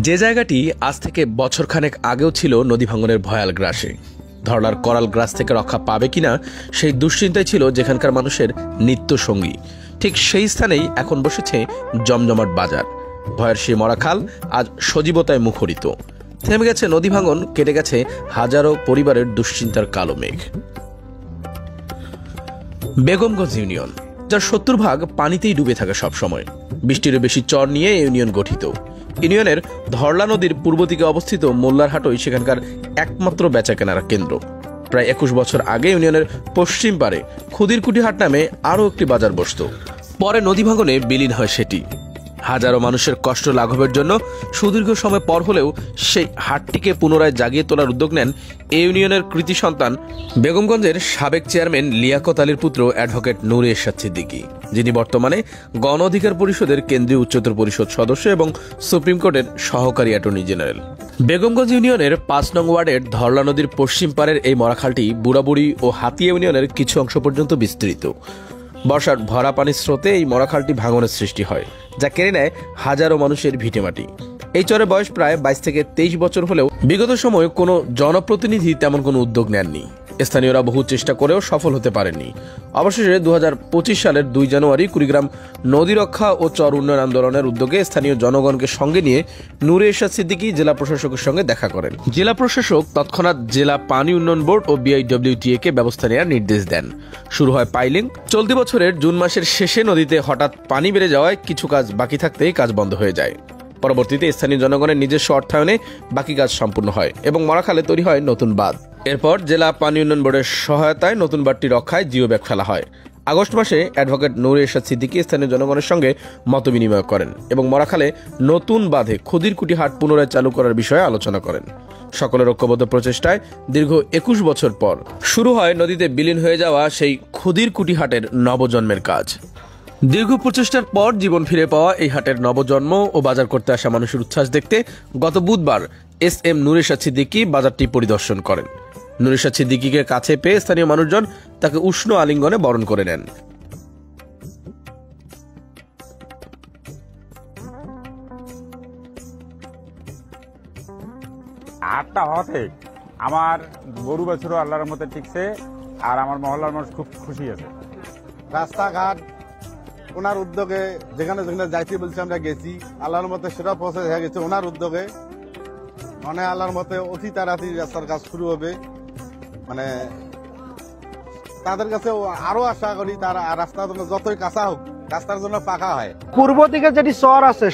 যে জায়গাটি আজ থেকে বছরখানেক আগেও ছিল নদী ভাঙনের ভয়াল গ্রাসে, ধরলার করাল গ্রাস থেকে রক্ষা পাবে কিনা সেই দুশ্চিন্তায় ছিল যেখানকার মানুষের নিত্য সঙ্গী। ঠিক সেই স্থানেই এখন বসেছে জমজমাট বাজার। ভয়ের সেই মরাখাল আজ সজীবতায় মুখরিত। থেমে গেছে নদী ভাঙন, কেটে গেছে হাজারো পরিবারের দুশ্চিন্তার কালো মেঘ। বেগমগঞ্জ ইউনিয়ন, যার 70% পানিতেই ডুবে থাকে সবসময়। বৃষ্টিরও বেশি চর নিয়ে ইউনিয়ন গঠিত। ইউনিয়নের ধরলা নদীর পূর্ব দিকে অবস্থিত মোল্লারহাটই সেখানকার একমাত্র বেচা কেনার কেন্দ্র। প্রায় 21 বছর আগে ইউনিয়নের পশ্চিম পারে খুদিরকুটি হাট নামে আরও একটি বাজার বসত। পরে নদী ভাঙনে বিলীন হয় সেটি। হাজারো মানুষের কষ্ট লাঘবের জন্য সুদীর্ঘ সময় পর হলেও সেই হাটটিকে পুনরায় জাগিয়ে তোলার উদ্যোগ নেন এই ইউনিয়নের কৃতি সন্তান বেগমগঞ্জের সাবেক চেয়ারম্যান লিয়াকত আলীর পুত্র অ্যাডভোকেট নূরে এরশাদ সিদ্দিকী, যিনি বর্তমানে গণ অধিকার পরিষদের কেন্দ্রীয় উচ্চতর পরিষদ সদস্য এবং সুপ্রিম কোর্টের সহকারী অ্যাটর্নি জেনারেল। বেগমগঞ্জ ইউনিয়নের 5 নং ওয়ার্ডের ধরলা নদীর পশ্চিম পারের এই মরাখালটি বুড়াবুড়ি ও হাতিয়া ইউনিয়নের কিছু অংশ পর্যন্ত বিস্তৃত। বর্ষার ভরা পানির স্রোতে এই মরাখালটি ভাঙনের সৃষ্টি হয়, যা কেড়ে নেয় হাজারো মানুষের ভিটেমাটি। এই চরে বয়স প্রায় 22 থেকে 23 বছর হলেও বিগত সময়ে কোনো জনপ্রতিনিধি তেমন কোনো উদ্যোগ নেননি। স্থানীয়রা বহু চেষ্টা করেও সফল হতে পারেননি। অবশেষে 2025 সালের 2 জানুয়ারি কুড়িগ্রাম নদী রক্ষা ও চর উন্নয়ন আন্দোলনের উদ্যোগে স্থানীয় জনগণকে সঙ্গে নিয়ে নূরে এরশাদ সিদ্দিকী জেলা প্রশাসকের সঙ্গে দেখা করেন। জেলা প্রশাসক তৎক্ষণাৎ জেলা পানি উন্নয়ন বোর্ড ও BIWTA কে ব্যবস্থা নেওয়ার নির্দেশ দেন। শুরু হয় পাইলিং। চলতি বছরের জুন মাসের শেষে নদীতে হঠাৎ পানি বেড়ে যাওয়ায় কিছু কাজ বাকি থাকতেই কাজ বন্ধ হয়ে যায়। পরবর্তীতে স্থানীয় জনগণের নিজস্ব অর্থায়নে বাকি কাজ সম্পূর্ণ হয় এবং মরাখালে তৈরি হয় নতুন বাঁধ। এরপর জেলা পানি উন্নয়ন বোর্ডের সহায়তায় নতুন বাঁধটি রক্ষায় জিও ব্যাগ ফেলা হয়। আগস্ট মাসে অ্যাডভোকেট নূরে এরশাদ সিদ্দিকী স্থানীয় জনগণের সঙ্গে মতবিনিময় করেন এবং মরাখালে নতুন বাঁধে খুদিরকুটি হাট পুনরায় চালু করার বিষয়ে আলোচনা করেন। সকলের ঐক্যবদ্ধ প্রচেষ্টায় দীর্ঘ 21 বছর পর শুরু হয় নদীতে বিলীন হয়ে যাওয়া সেই খুদিরকুটি হাটের নবজন্মের কাজ। দীর্ঘ প্রচেষ্টার পর জীবন ফিরে পাওয়া এই হাটের নবজন্ম ও বাজার করতে আসা মানুষের উচ্ছ্বাস দেখতে গত বুধবার SM নূরে এরশাদ সিদ্দিকী বাজারটি পরিদর্শন করেন। নূরে এরশাদ সিদ্দিকীকে কাছে পেয়ে স্থানীয় মানুষজন তাকে উষ্ণ আলিঙ্গনে বরণ করে নেন। হাটটা হতে আমার গরু বছরও আল্লাহর মতো ঠিকছে, আর আমার মহল্লার মানুষ খুব খুশি আছে। রাস্তাঘাট ওনার উদ্যোগে যেখানে যেখানে যাইতে বলছি আমরা গেছি, আল্লাহর মতে সেটা প্রসেস হয়ে গেছে ওনার উদ্যোগে। মানে আল্লাহর মতে অতি তাড়াতাড়ি রাস্তার কাজ শুরু হবে। মানে তাদের কাছে আরো আশা করি তারা রাস্তার জন্য যতই কাঁচা হোক রাস্তার জন্য পাকা হয়। পূর্ব দিকে যেটি চর আছে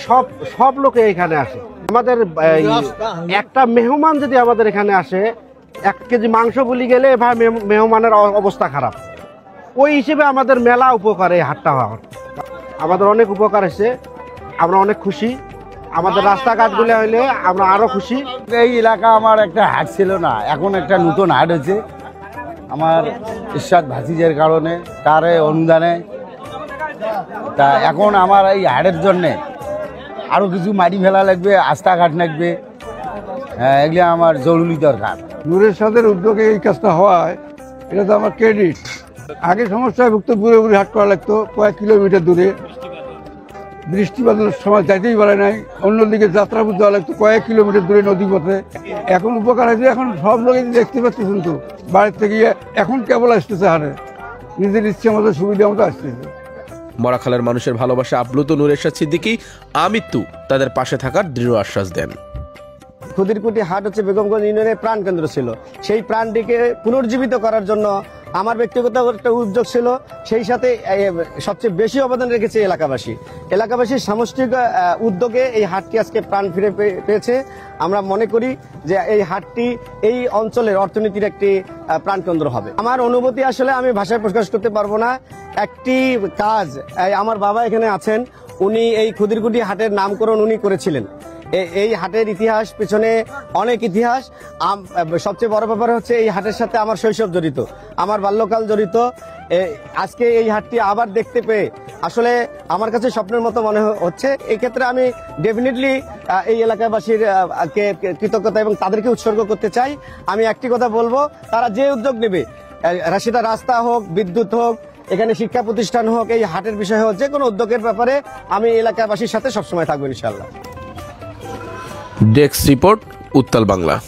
সব লোকে এখানে আসে। আমাদের একটা মেহমান যদি আমাদের এখানে আসে, 1 কেজি মাংস বলি গেলে ভাই মেহমানের অবস্থা খারাপ। ওই হিসেবে আমাদের মেলা উপকার, এই হাটটা হওয়ার আমাদের অনেক উপকার হয়েছে। আমরা অনেক খুশি। আমাদের রাস্তাঘাটগুলো হইলে আমরা আরো খুশি। এই এলাকা আমার একটা হাট ছিল না, এখন একটা নতুন হাট হয়েছে আমার ইরশাদ ভাতিজের কারণে, তার অনুদানে। তা এখন আমার এই হাটের জন্যে আরও কিছু মাটি ফেলা লাগবে, রাস্তাঘাট লাগবে, এগুলো আমার জরুরি দরকার। নূরে এরশাদের উদ্যোগে এই কাজটা হওয়ায় এটা তো আমার ক্রেডিট। আগে সমস্যায় ভুক্ত বুড়ে বুড়ে হাট করা লাগতো কয়েক কিলোমিটার দূরে, বৃষ্টি বাদলের সময় যাইতেই পারে নাই। অন্যদিকে যাত্রা বুঝতে দেওয়া লাগতো কয়েক কিলোমিটার দূরে নদী পথে। এখন উপকার হয়েছে, এখন সব লোকে দেখতে পাচ্ছেন তো বাড়ির থেকে এখন কেবল আসতেছে হাটে, নিজের ইচ্ছে মতো সুবিধা মতো আসতেছে। মরাখালের মানুষের ভালোবাসা আপ্লুত নূরে এরশাদ সিদ্দিকী আমৃত্যু তাদের পাশে থাকার দৃঢ় আশ্বাস দেন। খুদিরকুটি হাট হচ্ছে বেগমগঞ্জ ইউনিয়নের প্রাণ কেন্দ্র ছিল। সেই প্রাণটিকে পুনর্জীবিত করার জন্য আমার ব্যক্তিগত একটা উদ্যোগ ছিল। সেই সাথে সবচেয়ে বেশি অবদান রেখেছে এলাকাবাসীর সামষ্টিক উদ্যোগে এই হাটটি আজকে প্রাণ ফিরে পেয়েছে। আমরা মনে করি যে এই হাটটি এই অঞ্চলের অর্থনীতির একটি প্রাণকেন্দ্র হবে। আমার অনুভূতি আসলে আমি ভাষায় প্রকাশ করতে পারবো না। একটি কাজ, আমার বাবা এখানে আছেন, উনি এই খুদিরকুটি হাটের নামকরণ উনি করেছিলেন। এই হাটের ইতিহাস পেছনে অনেক ইতিহাস। সবচেয়ে বড় ব্যাপার হচ্ছে এই হাটের সাথে আমার শৈশব জড়িত, আমার বাল্যকাল জড়িত। আজকে এই হাটটি আবার দেখতে পেয়ে আসলে আমার কাছে স্বপ্নের মতো মনে হচ্ছে। এই ক্ষেত্রে আমি ডেফিনেটলি এই এলাকাবাসীর কৃতজ্ঞতা এবং তাদেরকে উৎসর্গ করতে চাই। আমি একটি কথা বলবো, তারা যে উদ্যোগ নেবে, সেটা রাস্তা হোক, বিদ্যুৎ হোক, এখানে শিক্ষা প্রতিষ্ঠান হোক, এই হাটের বিষয় হোক, যে কোনো উদ্যোগের ব্যাপারে আমি এলাকাবাসীর সাথে সবসময় থাকবো ইনশাআল্লাহ। ডেস্ক রিপোর্ট, উত্তাল বাংলা।